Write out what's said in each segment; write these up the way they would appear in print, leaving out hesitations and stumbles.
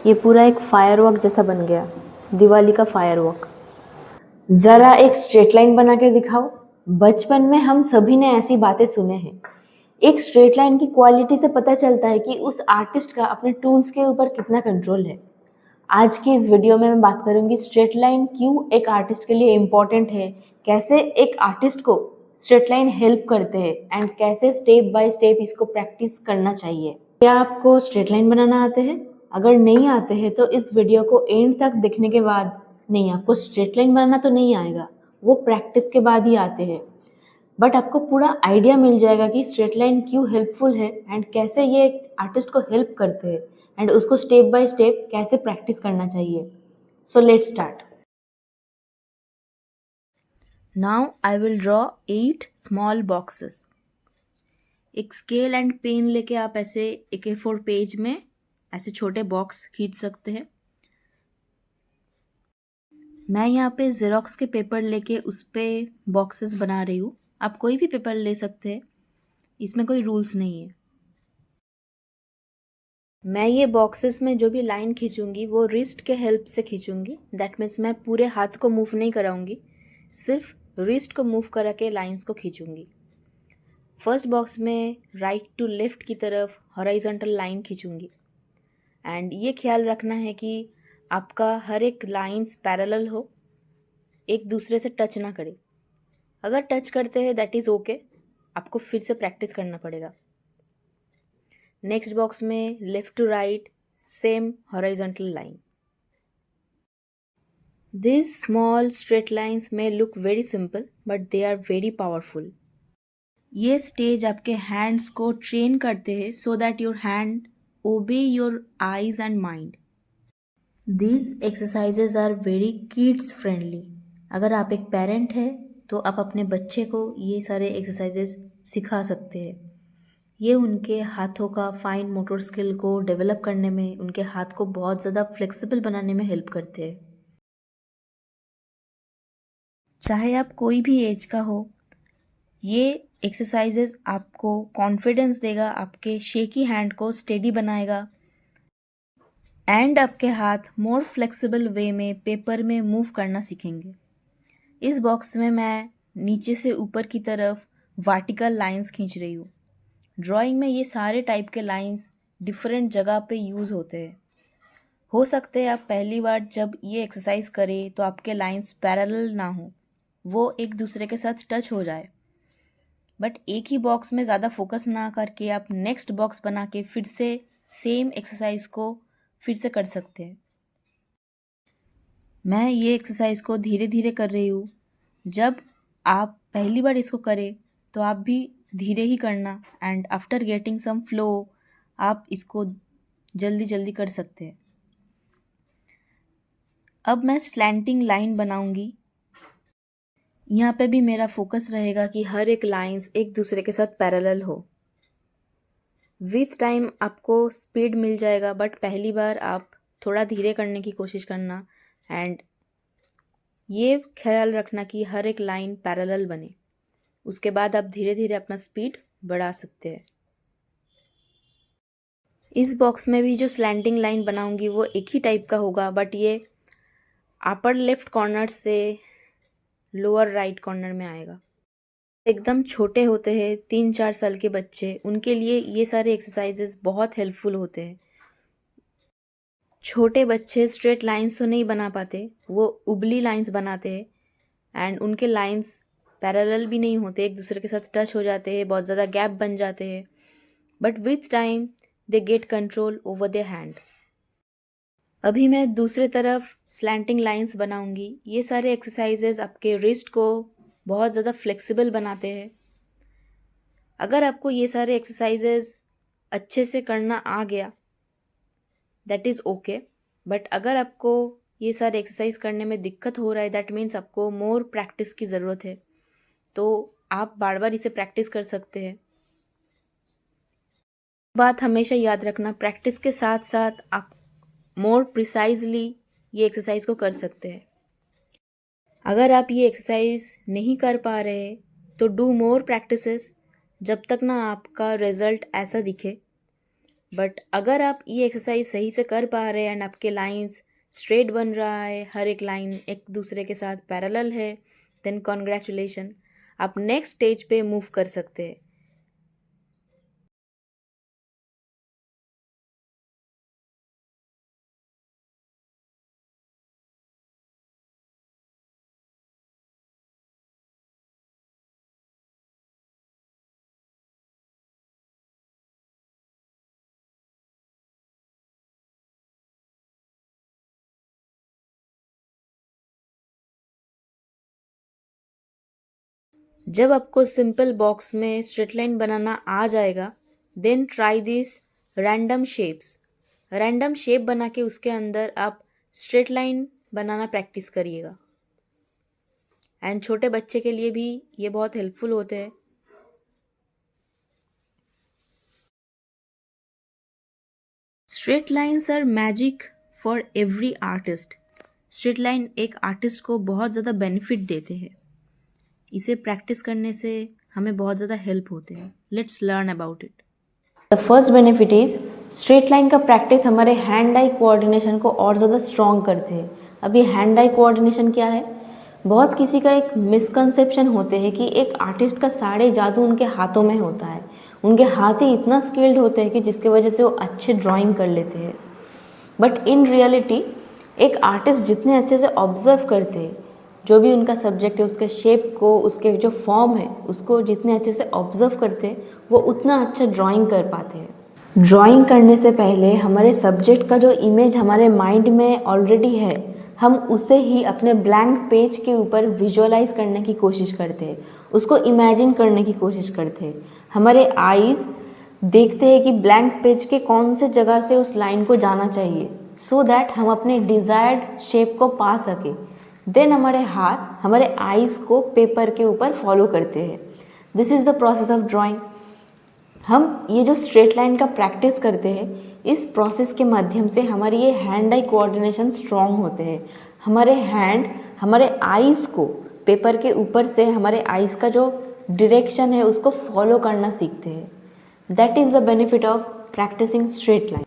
ये पूरा एक फायरवर्क जैसा बन गया, दिवाली का फायरवर्क। ज़रा एक स्ट्रेट लाइन बना के दिखाओ। बचपन में हम सभी ने ऐसी बातें सुने हैं। एक स्ट्रेट लाइन की क्वालिटी से पता चलता है कि उस आर्टिस्ट का अपने टूल्स के ऊपर कितना कंट्रोल है। आज की इस वीडियो में मैं बात करूंगी स्ट्रेट लाइन क्यों एक आर्टिस्ट के लिए इम्पॉर्टेंट है, कैसे एक आर्टिस्ट को स्ट्रेट लाइन हेल्प करते हैं एंड कैसे स्टेप बाय स्टेप इसको प्रैक्टिस करना चाहिए। क्या आपको स्ट्रेट लाइन बनाना आते हैं? अगर नहीं आते हैं तो इस वीडियो को एंड तक देखने के बाद, नहीं आपको स्ट्रेट लाइन बनाना तो नहीं आएगा, वो प्रैक्टिस के बाद ही आते हैं, बट आपको पूरा आइडिया मिल जाएगा कि स्ट्रेट लाइन क्यों हेल्पफुल है एंड कैसे ये आर्टिस्ट को हेल्प करते हैं एंड उसको स्टेप बाय स्टेप कैसे प्रैक्टिस करना चाहिए। So let's start. Now I will draw 8 small boxes. एक स्केल एंड पेन लेके आप ऐसे A4 पेज में ऐसे छोटे बॉक्स खींच सकते हैं। मैं यहाँ पे जेरोक्स के पेपर लेके उस पर बॉक्सेस बना रही हूँ। आप कोई भी पेपर ले सकते हैं, इसमें कोई रूल्स नहीं है। मैं ये बॉक्सेस में जो भी लाइन खींचूंगी वो रिस्ट के हेल्प से खींचूंगी। दैट मीन्स मैं पूरे हाथ को मूव नहीं कराऊंगी, सिर्फ रिस्ट को मूव करा के लाइन्स को खींचूंगी। फर्स्ट बॉक्स में राइट टू लेफ्ट की तरफ हॉरिजॉन्टल लाइन खींचूंगी एंड ये ख्याल रखना है कि आपका हर एक लाइन्स पैरेलल हो, एक दूसरे से टच ना करे। अगर टच करते हैं दैट इज़ ओके, आपको फिर से प्रैक्टिस करना पड़ेगा। नेक्स्ट बॉक्स में left to right same horizontal line. These small straight lines may look very simple but they are very powerful. ये स्टेज आपके हैंड्स को ट्रेन करते हैं so that your hand obey your eyes and mind. These exercises are very kids friendly. अगर आप एक parent हैं तो आप अपने बच्चे को ये सारे एक्सरसाइजेस सिखा सकते हैं। ये उनके हाथों का फाइन मोटर स्किल को डेवलप करने में, उनके हाथ को बहुत ज़्यादा फ्लेक्सिबल बनाने में हेल्प करते हैं। चाहे आप कोई भी एज का हो, ये एक्सरसाइजेस आपको कॉन्फिडेंस देगा, आपके शेकी हैंड को स्टेडी बनाएगा एंड आपके हाथ मोर फ्लेक्सिबल वे में पेपर में मूव करना सीखेंगे। इस बॉक्स में मैं नीचे से ऊपर की तरफ वर्टिकल लाइंस खींच रही हूँ। ड्राइंग में ये सारे टाइप के लाइंस डिफरेंट जगह पे यूज़ होते हैं। हो सकते हैं आप पहली बार जब ये एक्सरसाइज करें तो आपके लाइंस पैरेलल ना हो, वो एक दूसरे के साथ टच हो जाए, बट एक ही बॉक्स में ज़्यादा फोकस ना करके आप नेक्स्ट बॉक्स बना के फिर से सेम एक्सरसाइज को फिर से कर सकते हैं। मैं ये एक्सरसाइज को धीरे धीरे कर रही हूँ। जब आप पहली बार इसको करें तो आप भी धीरे ही करना and after getting some flow आप इसको जल्दी जल्दी कर सकते हैं। अब मैं स्लैंटिंग लाइन बनाऊंगी। यहाँ पे भी मेरा फोकस रहेगा कि हर एक लाइंस एक दूसरे के साथ पैरेलल हो। विथ टाइम आपको स्पीड मिल जाएगा, बट पहली बार आप थोड़ा धीरे करने की कोशिश करना एंड ये ख्याल रखना कि हर एक लाइन पैरेलल बने। उसके बाद आप धीरे धीरे अपना स्पीड बढ़ा सकते हैं। इस बॉक्स में भी जो स्लैंटिंग लाइन बनाऊंगी वो एक ही टाइप का होगा, बट ये अपर लेफ्ट कॉर्नर से लोअर राइट कॉर्नर में आएगा। एकदम छोटे होते हैं 3-4 साल के बच्चे, उनके लिए ये सारे एक्सरसाइजेस बहुत हेल्पफुल होते हैं। छोटे बच्चे स्ट्रेट लाइंस तो नहीं बना पाते, वो उबली लाइंस बनाते हैं एंड उनके लाइंस पैरेलल भी नहीं होते, एक दूसरे के साथ टच हो जाते हैं, बहुत ज़्यादा गैप बन जाते हैं, but with time they get control over their hand. अभी मैं दूसरे तरफ स्लैंटिंग लाइंस बनाऊंगी। ये सारे एक्सरसाइजेस आपके रिस्ट को बहुत ज़्यादा फ्लेक्सिबल बनाते हैं। अगर आपको ये सारे एक्सरसाइजेस अच्छे से करना आ गया दैट इज़ ओके, बट अगर आपको ये सारे एक्सरसाइज करने में दिक्कत हो रहा है दैट मीन्स आपको मोर प्रैक्टिस की ज़रूरत है, तो आप बार बार इसे प्रैक्टिस कर सकते हैं। बात हमेशा याद रखना, प्रैक्टिस के साथ साथ आप मोर प्रिसाइजली ये एक्सरसाइज को कर सकते हैं। अगर आप ये एक्सरसाइज नहीं कर पा रहे तो डू मोर प्रैक्टिसेस जब तक ना आपका रिजल्ट ऐसा दिखे। बट अगर आप ये एक्सरसाइज सही से कर पा रहे हैं एंड आपके लाइंस स्ट्रेट बन रहा है, हर एक लाइन एक दूसरे के साथ पैरेलल है, देन कॉन्ग्रेचुलेशन, आप नेक्स्ट स्टेज पे मूव कर सकते हैं। जब आपको सिंपल बॉक्स में स्ट्रेट लाइन बनाना आ जाएगा, then try this random shapes. Random shape बना के उसके अंदर आप स्ट्रेट लाइन बनाना प्रैक्टिस करिएगा। एंड छोटे बच्चे के लिए भी ये बहुत हेल्पफुल होते हैं। Straight lines are magic for every artist. Straight line एक आर्टिस्ट को बहुत ज़्यादा बेनिफिट देते हैं। इसे प्रैक्टिस करने से हमें बहुत ज़्यादा हेल्प होते हैं। Let's learn about it. The first benefit is straight line का प्रैक्टिस हमारे हैंड आई कोऑर्डिनेशन को और ज़्यादा स्ट्रॉन्ग करते हैं। अब ये हैंड आई कोऑर्डिनेशन क्या है? बहुत किसी का एक मिसकंसेप्शन होते हैं कि एक आर्टिस्ट का सारे जादू उनके हाथों में होता है। उनके हाथ ही इतना स्किल्ड होते हैं कि जिसके वजह से वो अच्छे ड्राइंग कर लेते हैं। बट इन रियलिटी एक आर्टिस्ट जितने अच्छे से ऑब्जर्व करते हैं, जो भी उनका सब्जेक्ट है उसके शेप को, उसके जो फॉर्म है उसको जितने अच्छे से ऑब्जर्व करते हैं, वो उतना अच्छा ड्राइंग कर पाते हैं। ड्राइंग करने से पहले हमारे सब्जेक्ट का जो इमेज हमारे माइंड में ऑलरेडी है, हम उसे ही अपने ब्लैंक पेज के ऊपर विजुअलाइज करने की कोशिश करते हैं, उसको इमेजिन करने की कोशिश करते हैं। हमारे आईज देखते हैं कि ब्लैंक पेज के कौन से जगह से उस लाइन को जाना चाहिए, सो दैट हम अपने डिज़ायर्ड शेप को पा सकें। देन हमारे हाथ हमारे आईज को पेपर के ऊपर फॉलो करते हैं। This is the process of drawing. हम ये जो स्ट्रेट लाइन का प्रैक्टिस करते हैं, इस प्रोसेस के माध्यम से हमारी ये हैंड आई कोऑर्डिनेशन स्ट्रॉन्ग होते हैं। हमारे हैंड हमारे आईज को पेपर के ऊपर से हमारे आईज का जो डायरेक्शन है उसको फॉलो करना सीखते हैं। That is the benefit of practising straight line.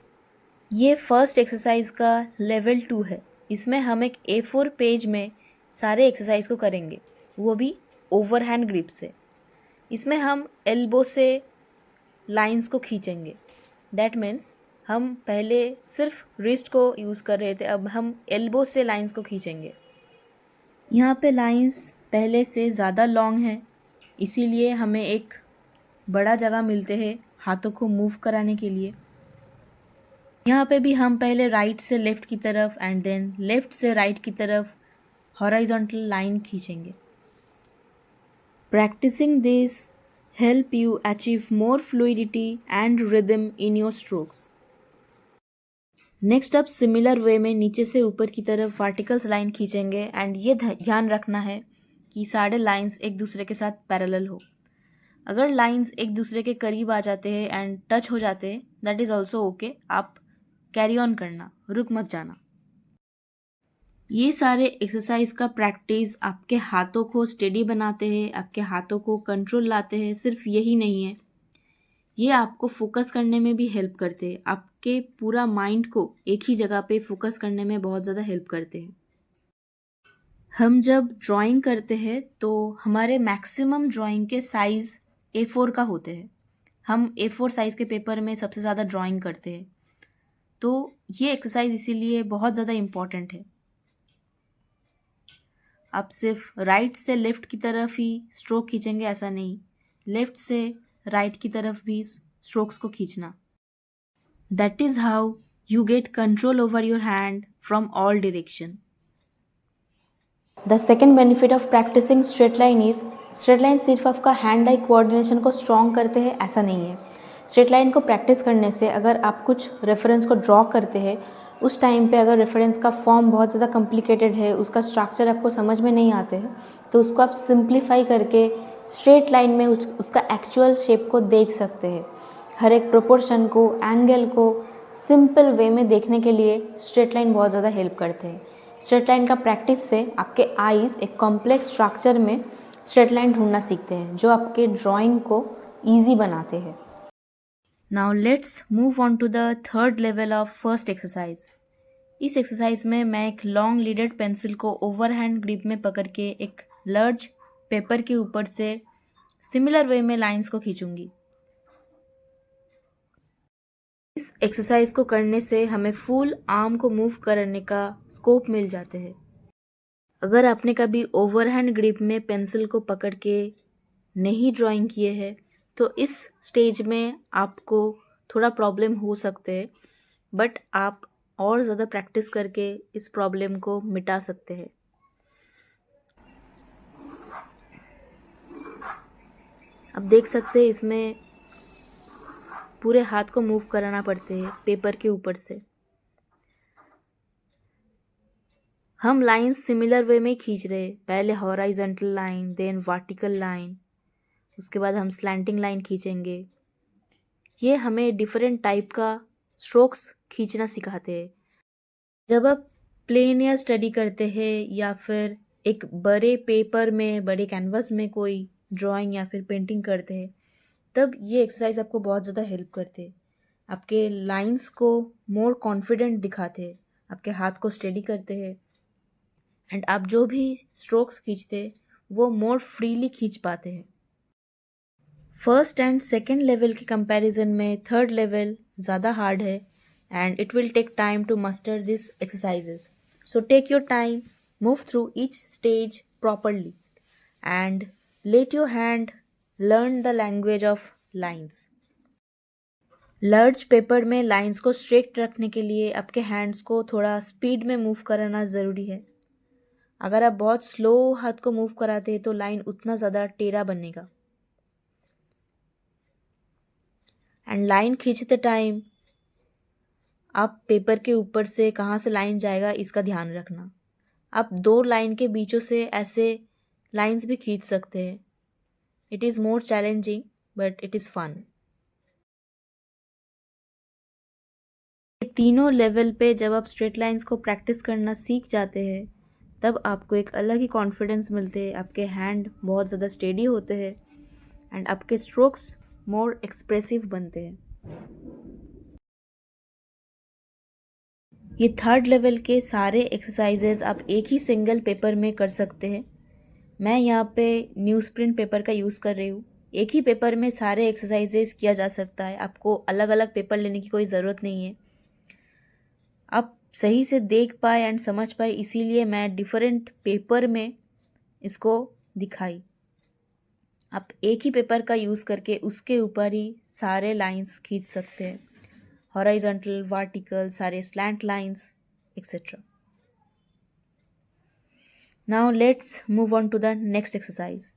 ये फर्स्ट एक्सरसाइज का लेवल 2 है। इसमें हम एक A4 पेज में सारे एक्सरसाइज को करेंगे, वो भी ओवर हैंड ग्रिप से। इसमें हम एल्बो से लाइंस को खींचेंगे। दैट मीन्स हम पहले सिर्फ रिस्ट को यूज़ कर रहे थे, अब हम एल्बो से लाइंस को खींचेंगे। यहाँ पे लाइंस पहले से ज़्यादा लॉन्ग हैं, इसीलिए हमें एक बड़ा जगह मिलते हैं हाथों को मूव कराने के लिए। यहाँ पे भी हम पहले राइट से लेफ़्ट की तरफ एंड देन लेफ़्ट से राइट की तरफ हॉरिजॉन्टल लाइन खींचेंगे। Practising this help you achieve more fluidity and rhythm in your strokes. Next अब सिमिलर वे में नीचे से ऊपर की तरफ वर्टिकल्स लाइन खींचेंगे एंड ये ध्यान रखना है कि सारे लाइंस एक दूसरे के साथ पैरेलल हो। अगर लाइंस एक दूसरे के करीब आ जाते हैं एंड टच हो जाते हैं, दैट इज़ ऑल्सो ओके। आप कैरी ऑन करना, रुक मत जाना। ये सारे एक्सरसाइज का प्रैक्टिस आपके हाथों को स्टेडी बनाते हैं, आपके हाथों को कंट्रोल लाते हैं। सिर्फ यही नहीं है, ये आपको फोकस करने में भी हेल्प करते हैं। आपके पूरा माइंड को एक ही जगह पे फोकस करने में बहुत ज़्यादा हेल्प करते हैं। हम जब ड्राइंग करते हैं तो हमारे मैक्सिमम ड्राइंग के साइज़ A4 का होते हैं। हम A4 साइज़ के पेपर में सबसे ज़्यादा ड्राइंग करते हैं, तो ये एक्सरसाइज इसीलिए बहुत ज़्यादा इम्पॉर्टेंट है। आप सिर्फ राइट से लेफ़्ट की तरफ ही स्ट्रोक खींचेंगे ऐसा नहीं, लेफ़्ट से राइट की तरफ भी स्ट्रोक्स को खींचना। That is how you get control over your hand from all direction. The second benefit of practising straight line is, straight line सिर्फ आपका हैंड आई कोऑर्डिनेशन को स्ट्रॉन्ग करते हैं ऐसा नहीं है। स्ट्रेट लाइन को प्रैक्टिस करने से अगर आप कुछ रेफरेंस को ड्रॉ करते हैं, उस टाइम पे अगर रेफरेंस का फॉर्म बहुत ज़्यादा कॉम्प्लिकेटेड है, उसका स्ट्रक्चर आपको समझ में नहीं आते हैं, तो उसको आप सिंप्लीफाई करके स्ट्रेट लाइन में उसका एक्चुअल शेप को देख सकते हैं। हर एक प्रोपोर्शन को, एंगल को सिंपल वे में देखने के लिए स्ट्रेट लाइन बहुत ज़्यादा हेल्प करते हैं। स्ट्रेट लाइन का प्रैक्टिस से आपके आईज़ एक कॉम्प्लेक्स स्ट्रक्चर में स्ट्रेट लाइन ढूंढना सीखते हैं, जो आपके ड्राइंग को ईजी बनाते हैं। Now let's move on to the third level of first exercise. इस एक्सरसाइज में मैं एक लॉन्ग लीडेड पेंसिल को ओवरहैंड ग्रिप में पकड़ के एक लार्ज पेपर के ऊपर से सिमिलर वे में लाइंस को खींचूंगी। इस एक्सरसाइज को करने से हमें फुल आर्म को मूव करने का स्कोप मिल जाते हैं। अगर आपने कभी ओवरहैंड ग्रिप में पेंसिल को पकड़ के नहीं ड्राइंग किए हैं तो इस स्टेज में आपको थोड़ा प्रॉब्लम हो सकते हैं, बट आप और ज़्यादा प्रैक्टिस करके इस प्रॉब्लम को मिटा सकते हैं। आप देख सकते हैं इसमें पूरे हाथ को मूव कराना पड़ते हैं पेपर के ऊपर से। हम लाइन सिमिलर वे में खींच रहे हैं, पहले horizontal line, then vertical line, उसके बाद हम स्लैंटिंग लाइन खींचेंगे। ये हमें डिफरेंट टाइप का स्ट्रोक्स खींचना सिखाते हैं। जब आप प्लेन या स्टडी करते हैं या फिर एक बड़े पेपर में, बड़े कैनवस में कोई ड्राइंग या फिर पेंटिंग करते हैं, तब ये एक्सरसाइज आपको बहुत ज़्यादा हेल्प करते हैं। आपके लाइंस को मोर कॉन्फिडेंट दिखाते हैं, आपके हाथ को स्टेडी करते हैं, एंड आप जो भी स्ट्रोक्स खींचते हैं वो मोर फ्रीली खींच पाते हैं। फर्स्ट एंड सेकेंड लेवल के कंपैरिजन में थर्ड लेवल ज़्यादा हार्ड है, and it will take time to master this exercises. So take your time, move through each stage properly, and let your hand learn the language of lines. Large paper में lines को straight रखने के लिए आपके hands को थोड़ा speed में move कराना ज़रूरी है। अगर आप बहुत स्लो हाथ को मूव कराते हैं तो लाइन उतना ज़्यादा टेढ़ा बनेगा। एंड लाइन खींचते टाइम आप पेपर के ऊपर से कहाँ से लाइन जाएगा इसका ध्यान रखना। आप दो लाइन के बीचों से ऐसे लाइंस भी खींच सकते हैं। It is more challenging but it is fun. तीनों लेवल पे जब आप स्ट्रेट लाइंस को प्रैक्टिस करना सीख जाते हैं तब आपको एक अलग ही कॉन्फिडेंस मिलते हैं, आपके हैंड बहुत ज़्यादा स्टेडी होते हैं, एंड आपके स्ट्रोक्स मोर एक्सप्रेसिव बनते हैं। ये थर्ड लेवल के सारे एक्सरसाइजेज आप एक ही सिंगल पेपर में कर सकते हैं। मैं यहाँ पे न्यूज़ प्रिंट पेपर का यूज़ कर रही हूँ। एक ही पेपर में सारे एक्सरसाइजेज किया जा सकता है, आपको अलग अलग पेपर लेने की कोई ज़रूरत नहीं है। आप सही से देख पाए एंड समझ पाए इसीलिए मैं डिफरेंट पेपर में इसको दिखाई। आप एक ही पेपर का यूज़ करके उसके ऊपर ही सारे लाइंस खींच सकते हैं, हॉराइजॉन्टल, वर्टिकल, सारे slant lines etcetera. Now let's move on to the next exercise.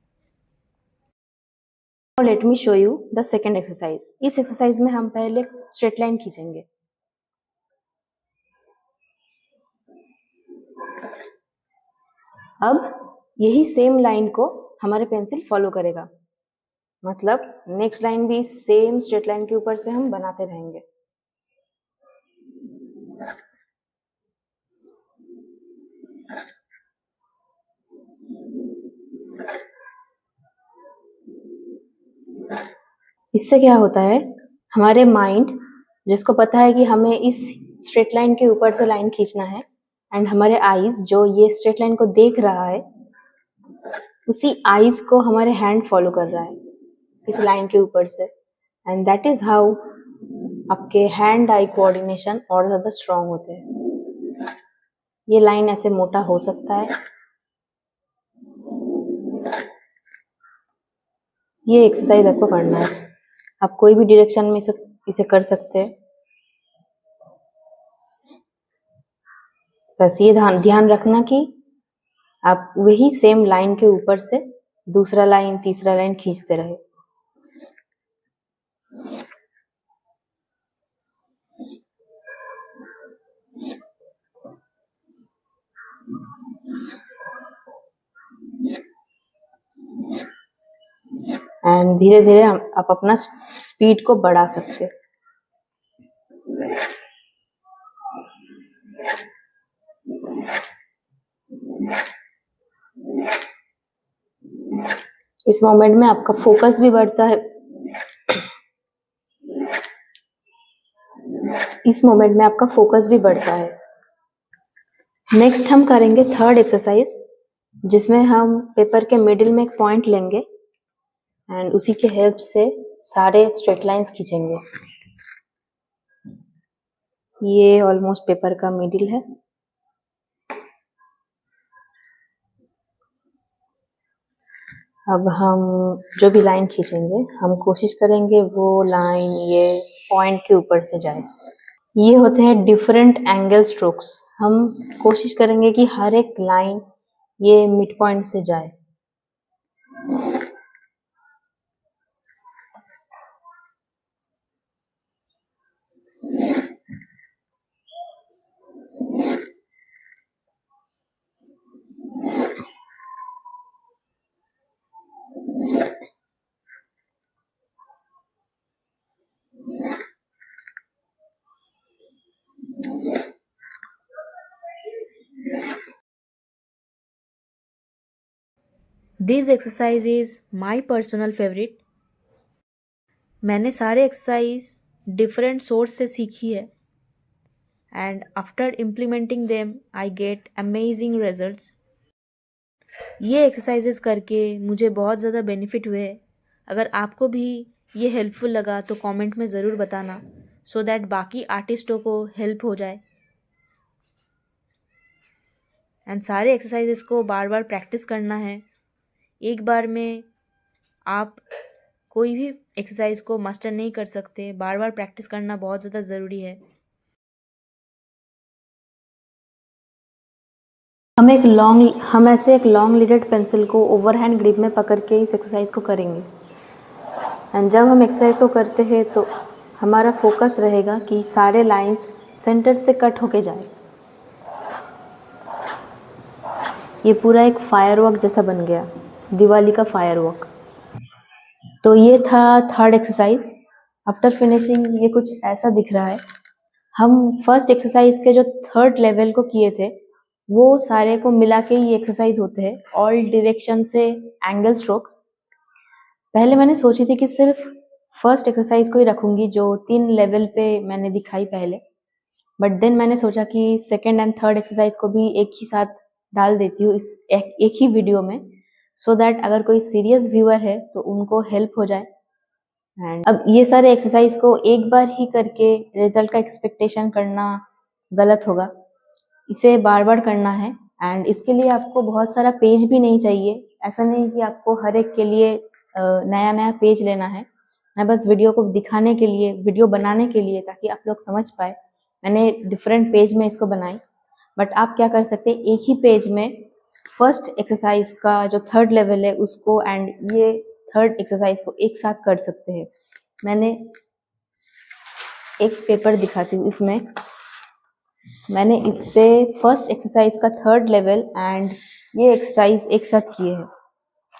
Let me show you the second exercise. इस एक्सरसाइज में हम पहले स्ट्रेट लाइन खींचेंगे। अब यही सेम लाइन को हमारे पेंसिल फॉलो करेगा, मतलब नेक्स्ट लाइन भी सेम स्ट्रेट लाइन के ऊपर से हम बनाते रहेंगे। इससे क्या होता है, हमारे माइंड जिसको पता है कि हमें इस स्ट्रेट लाइन के ऊपर से लाइन खींचना है, एंड हमारे आईज जो ये स्ट्रेट लाइन को देख रहा है, उसी आईज को हमारे हैंड फॉलो कर रहा है इस लाइन के ऊपर से, एंड दैट इज हाउ आपके हैंड आई कोऑर्डिनेशन और ज्यादा स्ट्रांग होते हैं। ये लाइन ऐसे मोटा हो सकता है। ये एक्सरसाइज आपको करना है, आप कोई भी डायरेक्शन में इसे कर सकते हैं। बस ये ध्यान रखना कि आप वही सेम लाइन के ऊपर से दूसरा लाइन, तीसरा लाइन खींचते रहे। एंड धीरे धीरे आप अपना स्पीड को बढ़ा सकते हैं। इस मोमेंट में आपका फोकस भी बढ़ता है इस मोमेंट में आपका फोकस भी बढ़ता है। नेक्स्ट हम करेंगे थर्ड एक्सरसाइज, जिसमें हम पेपर के मिडिल में एक पॉइंट लेंगे एंड उसी के हेल्प से सारे स्ट्रेट लाइंस खींचेंगे। ये ऑलमोस्ट पेपर का मिडिल है। अब हम जो भी लाइन खींचेंगे हम कोशिश करेंगे वो लाइन ये पॉइंट के ऊपर से जाए। ये होते हैं डिफरेंट एंगल स्ट्रोक्स। हम कोशिश करेंगे कि हर एक लाइन ये मिड पॉइंट से जाए। This exercise is my personal favourite. मैंने सारे एक्सरसाइज डिफरेंट सोर्स से सीखी है and after implementing them I get amazing results. ये एक्सरसाइजेस करके मुझे बहुत ज़्यादा बेनिफिट हुए। अगर आपको भी ये हेल्पफुल लगा तो कमेंट में ज़रूर बताना, सो दैट बाकी आर्टिस्टों को हेल्प हो जाए। एंड सारे एक्सरसाइजेस को बार बार प्रैक्टिस करना है। एक बार में आप कोई भी एक्सरसाइज को मास्टर नहीं कर सकते, बार बार प्रैक्टिस करना बहुत ज़्यादा ज़रूरी है। हम ऐसे एक लॉन्ग लीडेड पेंसिल को ओवरहैंड ग्रिप में पकड़ के इस एक्सरसाइज को करेंगे। एंड जब हम एक्सरसाइज को करते हैं तो हमारा फोकस रहेगा कि सारे लाइंस सेंटर से कट होके जाए। ये पूरा एक फायरवर्क जैसा बन गया, दिवाली का फायरवर्क। तो ये था थर्ड एक्सरसाइज। आफ्टर फिनिशिंग ये कुछ ऐसा दिख रहा है। हम फर्स्ट एक्सरसाइज के जो थर्ड लेवल को किए थे वो सारे को मिला के ये एक्सरसाइज होते हैं, ऑल डायरेक्शन से एंगल स्ट्रोक्स। पहले मैंने सोची थी कि सिर्फ फर्स्ट एक्सरसाइज को ही रखूंगी जो 3 लेवल पे मैंने दिखाई पहले, बट देन मैंने सोचा कि सेकेंड एंड थर्ड एक्सरसाइज को भी एक ही साथ डाल देती हूँ इस एक ही वीडियो में, सो दैट अगर कोई सीरियस व्यूअर है तो उनको हेल्प हो जाए। एंड अब ये सारे एक्सरसाइज को एक बार ही करके रिजल्ट का एक्सपेक्टेशन करना गलत होगा, इसे बार बार करना है। एंड इसके लिए आपको बहुत सारा पेज भी नहीं चाहिए। ऐसा नहीं कि आपको हर एक के लिए नया नया पेज लेना है। मैं बस वीडियो को दिखाने के लिए, वीडियो बनाने के लिए, ताकि आप लोग समझ पाए, मैंने डिफरेंट पेज में इसको बनाई। बट आप क्या कर सकते हैं, एक ही पेज में फर्स्ट एक्सरसाइज का जो थर्ड लेवल है उसको एंड ये थर्ड एक्सरसाइज को एक साथ कर सकते हैं। मैंने एक पेपर दिखाती हूँ, इसमें मैंने इस पे फर्स्ट एक्सरसाइज का थर्ड लेवल एंड ये एक्सरसाइज एक साथ किए हैं।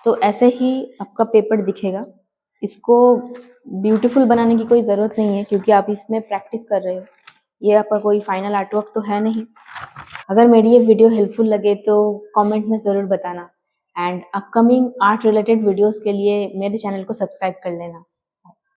तो ऐसे ही आपका पेपर दिखेगा। इसको ब्यूटीफुल बनाने की कोई ज़रूरत नहीं है क्योंकि आप इसमें प्रैक्टिस कर रहे हो। ये आपका कोई फाइनल आर्टवर्क तो है नहीं। अगर मेरी ये वीडियो हेल्पफुल लगे तो कमेंट में ज़रूर बताना and upcoming art related videos के लिए मेरे चैनल को सब्सक्राइब कर लेना।